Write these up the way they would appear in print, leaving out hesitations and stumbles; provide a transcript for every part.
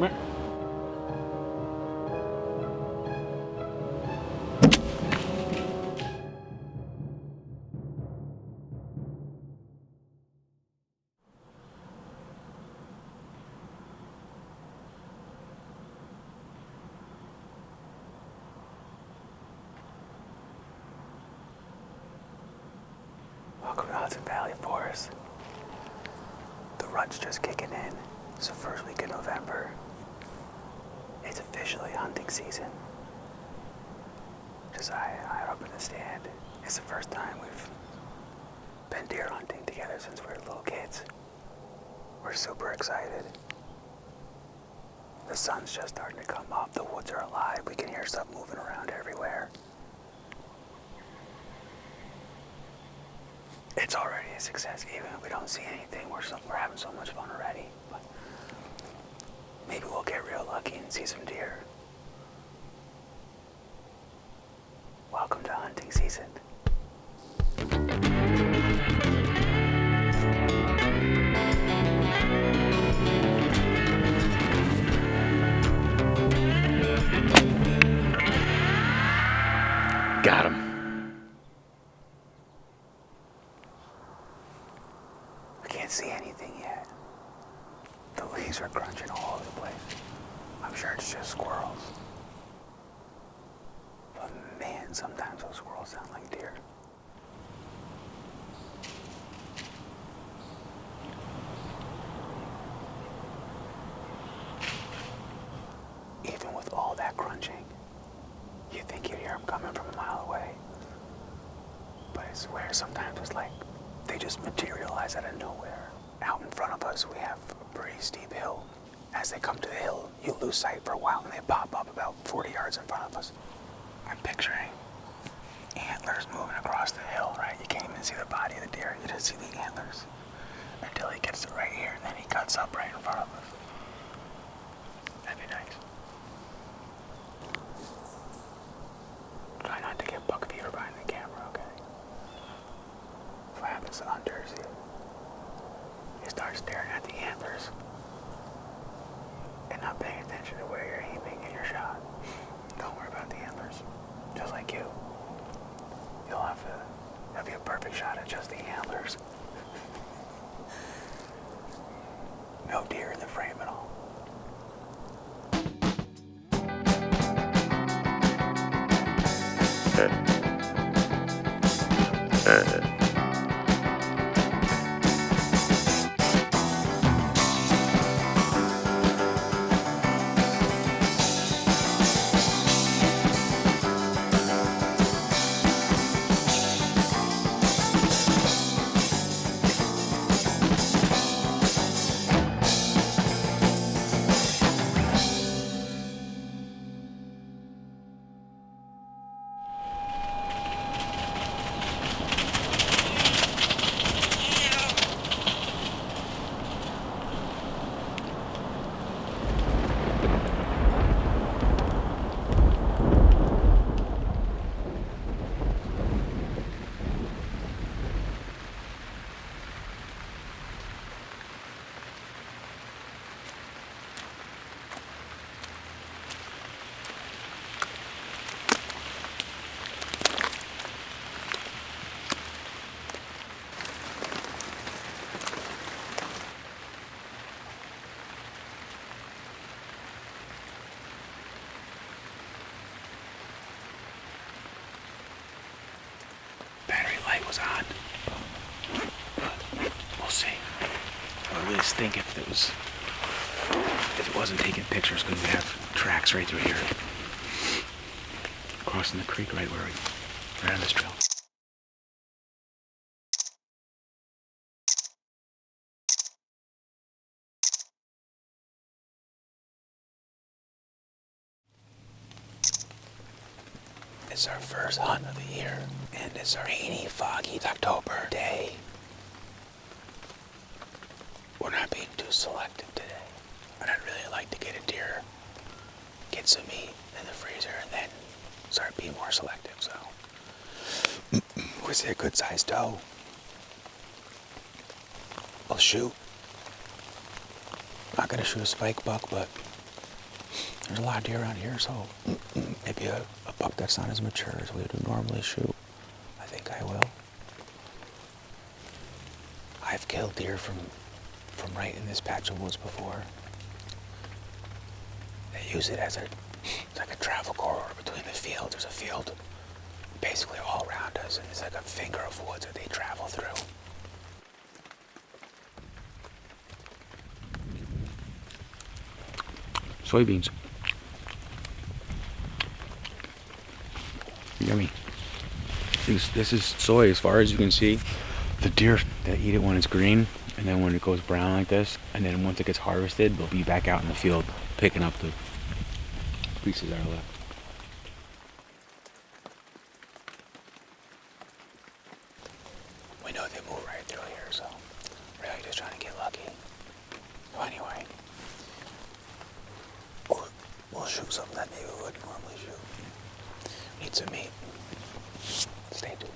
Welcome to Hudson Valley Forrests. The rut's just kicking in. It's the first week of November. It's officially hunting season. Josiah and I are up in the stand. It's the first time we've been deer hunting together since we were little kids. We're super excited. The sun's just starting to come up. The woods are alive. We can hear stuff moving around everywhere. It's already a success. Even if we don't see anything, we're having so much fun already. But maybe we'll get real lucky and see some deer. Welcome to hunting season. Got him. See anything yet. The leaves are crunching all over the place. I'm sure it's just squirrels. But man, sometimes those squirrels sound like deer. Even with all that crunching, you think you'd hear them coming from a mile away. But I swear sometimes it's like they just materialize out of nowhere. Out in front of us, we have a pretty steep hill. As they come to the hill, you lose sight for a while and they pop up about 40 yards in front of us. I'm picturing antlers moving across the hill, right? You can't even see the body of the deer. You just see the antlers until he gets to right here and then he cuts up right in front of us. That'd be nice. Try not to get buck fever behind the camera, okay? What happens to hunters? You start staring at the antlers and not paying attention to where you're aiming in your shot. Don't worry about the antlers. Just like you. That'll be a perfect shot at just the antlers. No deer in the frame at all. Was on. We'll see. I really stink if it wasn't taking pictures because we have tracks right through here. Crossing the creek right on this trail. It's our first hunt of the year, and it's a rainy, foggy October day. We're not being too selective today. And I'd really like to get a deer, get some meat in the freezer, and then start being more selective, so. We see a good sized doe. I'll shoot. Not gonna shoot a spike buck, but there's a lot of deer around here, so maybe a buck that's not as mature as we would normally shoot. I think I will. I've killed deer from right in this patch of woods before. They use it as it's like a travel corridor between the fields. There's a field basically all around us, and it's like a finger of woods that they travel through. Soybeans. Yummy. This is soy as far as you can see. The deer that eat it when it's green, and then when it goes brown like this, and then once it gets harvested, they'll be back out in the field picking up the pieces that are left. We know they move right through here, so really just trying to get lucky. So anyway, we'll shoot something that maybe we wouldn't normally shoot. Need some meat. Stay tuned.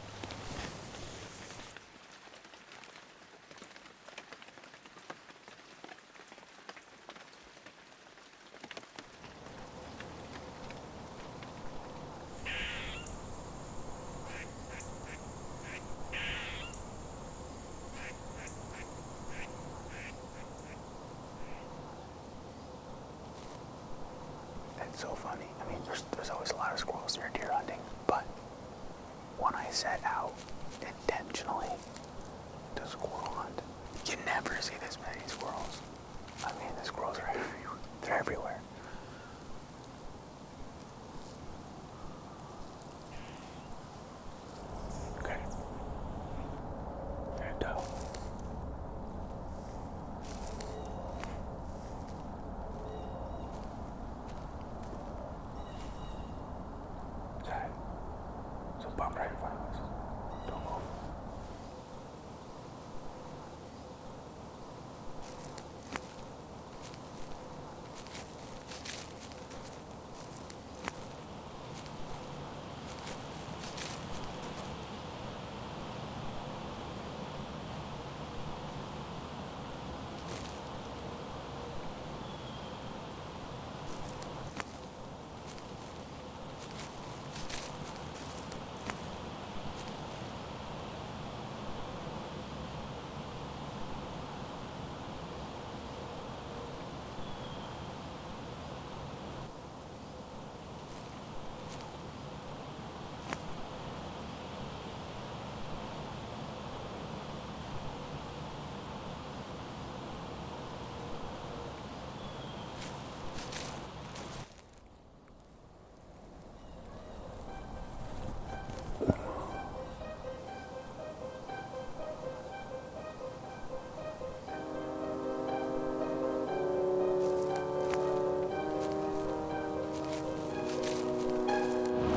It's so funny. I mean, there's always a lot of squirrels near deer hunting, but when I set out intentionally to squirrel hunt, you never see this many squirrels. I mean, the squirrels are everywhere. They're everywhere. Okay. There you go. Bump right in front of us. Don't move.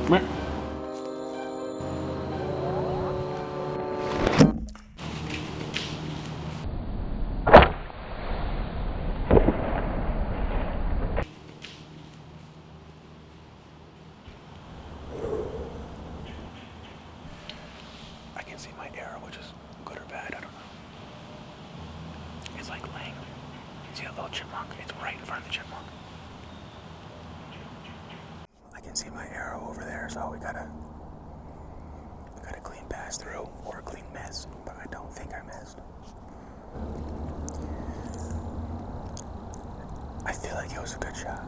Meh. I can see my arrow, which is good or bad, I don't know. It's like laying. See a little chipmunk? It's right in front of the chipmunk. I can see my arrow over there, so we gotta clean pass through or a clean miss, but I don't think I missed. I feel like it was a good shot.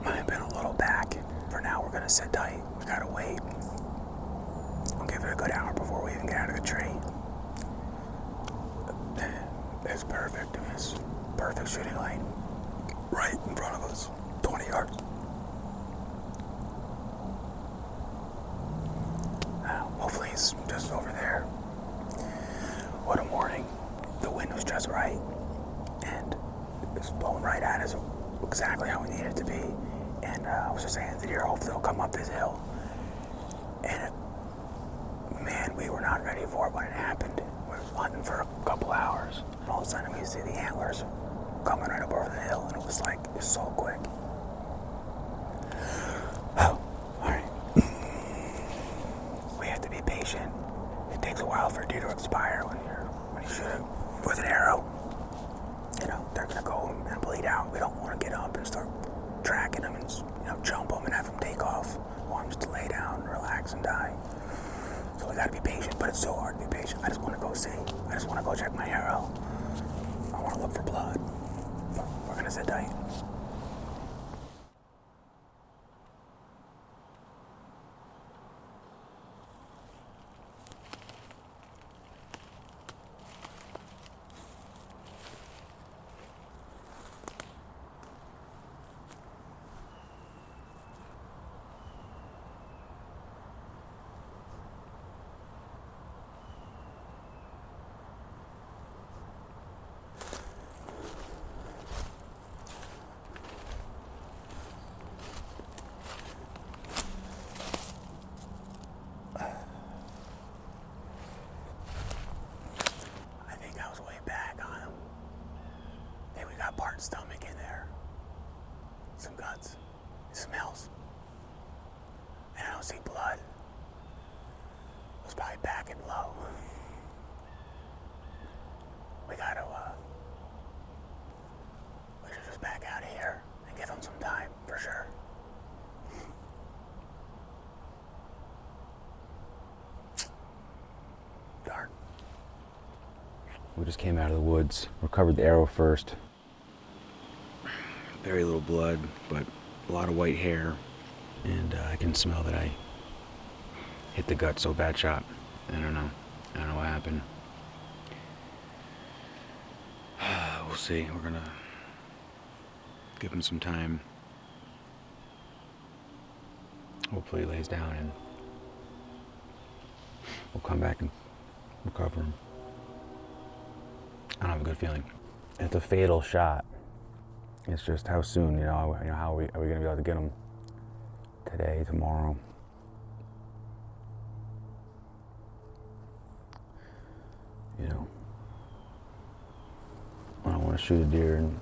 Might have been a little back. For now, we're gonna sit tight. We gotta wait. We'll give it a good hour before we even get out of the tree. It's perfect. It's perfect shooting lane. Right in front of us. 20 yards. Hopefully it's just over there. What a morning. The wind was just right. And it was blowing right at us exactly how we needed it to be. And I was just saying, the deer hopefully will come up this hill. And man, we were not ready for it when it happened. We were hunting for a couple hours. And all of a sudden we see the antlers coming right up over the hill. And it was so quick. Patient. It takes a while for a deer to expire when you shoot it with an arrow. You know, they're gonna go and bleed out. We don't want to get up and start tracking them and, jump them and have them take off. I want them just to lay down, relax, and die. So we gotta be patient, but it's so hard to be patient. I just want to go see. I just want to go check my arrow. I want to look for blood. But we're gonna sit tight. Part stomach in there. Some guts. It smells. And I don't see blood. It was probably back and low. We should just back out of here and give them some time for sure. Darn. We just came out of the woods, recovered the arrow first. Very little blood, but a lot of white hair, and I can smell that I hit the gut, so bad shot. I don't know what happened. We'll see. We're gonna give him some time. Hopefully he lays down and we'll come back and recover him. I don't have a good feeling. It's a fatal shot. It's just how soon, how are we going to be able to get them today, tomorrow? I don't want to shoot a deer and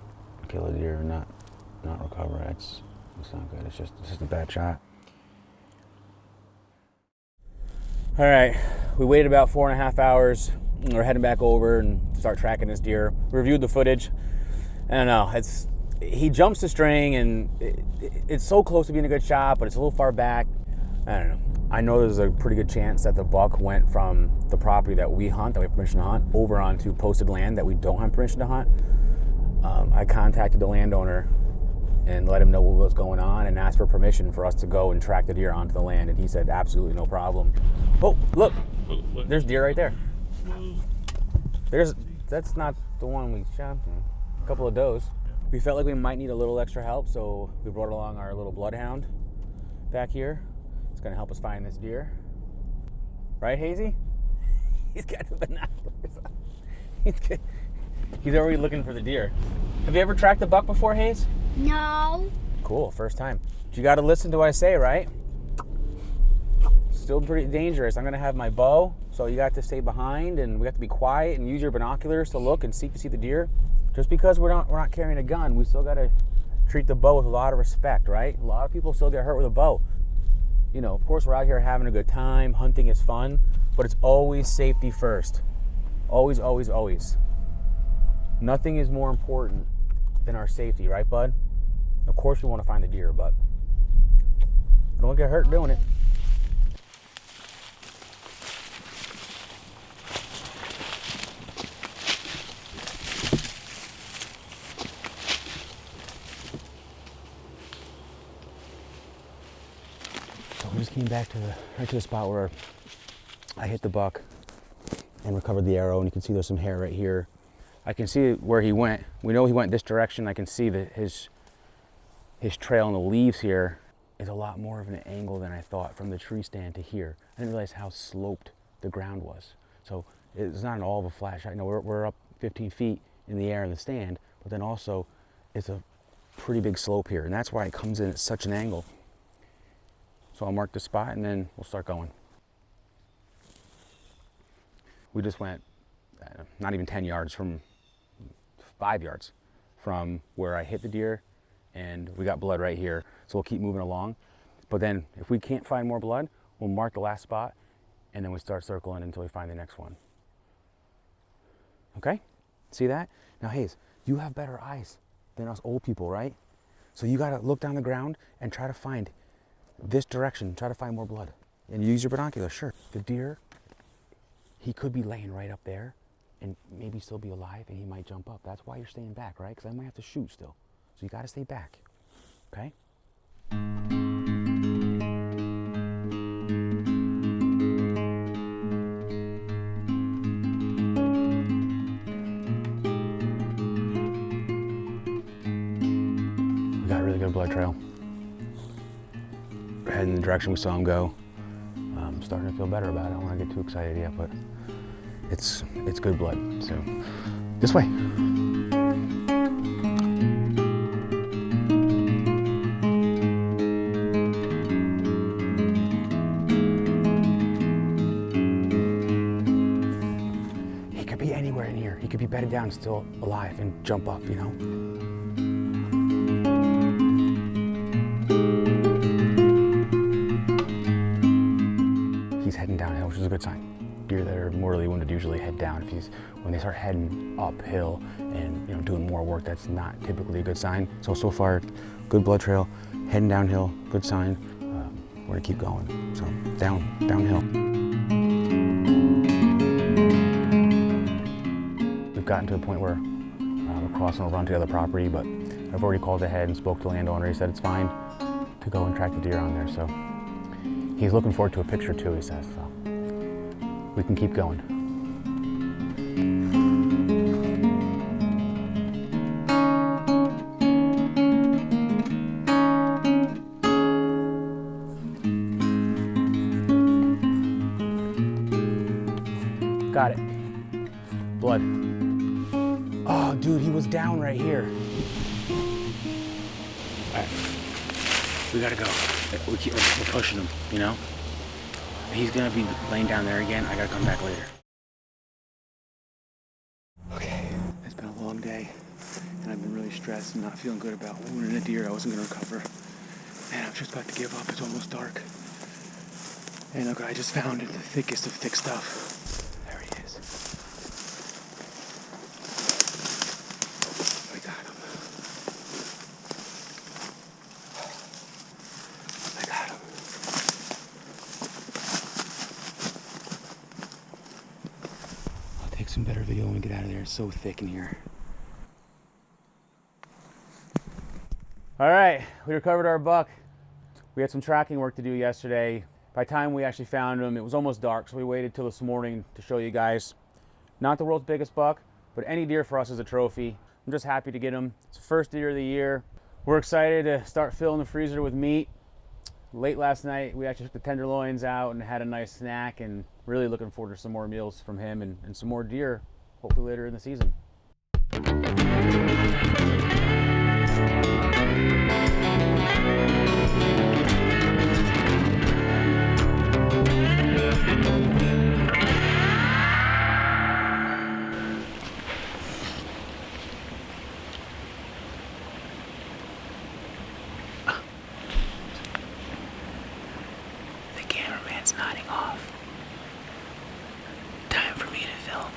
kill a deer and not recover. It's not good. It's just a bad shot. All right, we waited about 4.5 hours. We're heading back over and start tracking this deer. We reviewed the footage. I don't know. He jumps the string and it's so close to being a good shot, but it's a little far back. I don't know. I know there's a pretty good chance that the buck went from the property that we hunt, that we have permission to hunt, over onto posted land that we don't have permission to hunt. I contacted the landowner and let him know what was going on and asked for permission for us to go and track the deer onto the land, and he said absolutely no problem. Oh, look, there's deer right there. That's not the one we shot. A couple of does. We felt like we might need a little extra help, so we brought along our little bloodhound back here. It's going to help us find this deer. Right, Hazy? He's got the binoculars on. He's already looking for the deer. Have you ever tracked a buck before, Hayes? No. Cool, first time. But you got to listen to what I say, right? Still pretty dangerous. I'm going to have my bow, so you got to stay behind, and we have to be quiet and use your binoculars to look and see the deer. Just because we're not carrying a gun, we still got to treat the bow with a lot of respect, right? A lot of people still get hurt with a bow. Of course, we're out here having a good time. Hunting is fun, but it's always safety first. Always, always, always. Nothing is more important than our safety, right, bud? Of course, we want to find a deer, but don't get hurt doing it. We just came back right to the spot where I hit the buck and recovered the arrow, and you can see there's some hair right here. I can see where he went. We know he went this direction. I can see that his trail in the leaves here is a lot more of an angle than I thought from the tree stand to here. I didn't realize how sloped the ground was. So it's not all of a flat shot. We're up 15 feet in the air in the stand, but then also it's a pretty big slope here, and that's why it comes in at such an angle. So I'll mark the spot and then we'll start going. We just went not even 10 yards from 5 yards from where I hit the deer, and we got blood right here. So we'll keep moving along. But then if we can't find more blood, we'll mark the last spot and then we start circling until we find the next one. Okay? See that? Now, Hayes, you have better eyes than us old people, right? So you gotta look down the ground and try to find this direction, try to find more blood. And use your binoculars, sure. The deer, he could be laying right up there and maybe still be alive and he might jump up. That's why you're staying back, right? Because I might have to shoot still. So you gotta stay back, okay? We got a really good blood trail. We're heading in the direction we saw him go. I'm starting to feel better about it. I don't want to get too excited yet, but it's good blood. So this way. He could be anywhere in here. He could be bedded down, still alive, and jump up, you know? He's heading downhill, which is a good sign. Deer that are mortally wounded usually head down. When they start heading uphill and doing more work, that's not typically a good sign. So far, good blood trail, heading downhill, good sign. We're gonna keep going. So downhill. We've gotten to a point where we're crossing over onto the other property, but I've already called ahead and spoke to the landowner. He said it's fine to go and track the deer on there. So he's looking forward to a picture too, he says. So we can keep going. Got it. Blood. Oh, dude, he was down right here. All right, we gotta go. We're pushing him, you know? He's gonna be laying down there again. I gotta come back later. Okay, it's been a long day, and I've been really stressed and not feeling good about wounding a deer I wasn't gonna recover. And I'm just about to give up. It's almost dark. And look, I just found the thickest of thick stuff. There he is. We got him. I got him. I'll take some better video when we get out of there. It's so thick in here. All right, we recovered our buck. We had some tracking work to do yesterday. By the time we actually found him, it was almost dark, so we waited till this morning to show you guys. Not the world's biggest buck, but any deer for us is a trophy. I'm just happy to get him. It's the first deer of the year. We're excited to start filling the freezer with meat. Late last night, we actually took the tenderloins out and had a nice snack, and really looking forward to some more meals from him and some more deer, hopefully later in the season. The cameraman's nodding off. Time for me to film.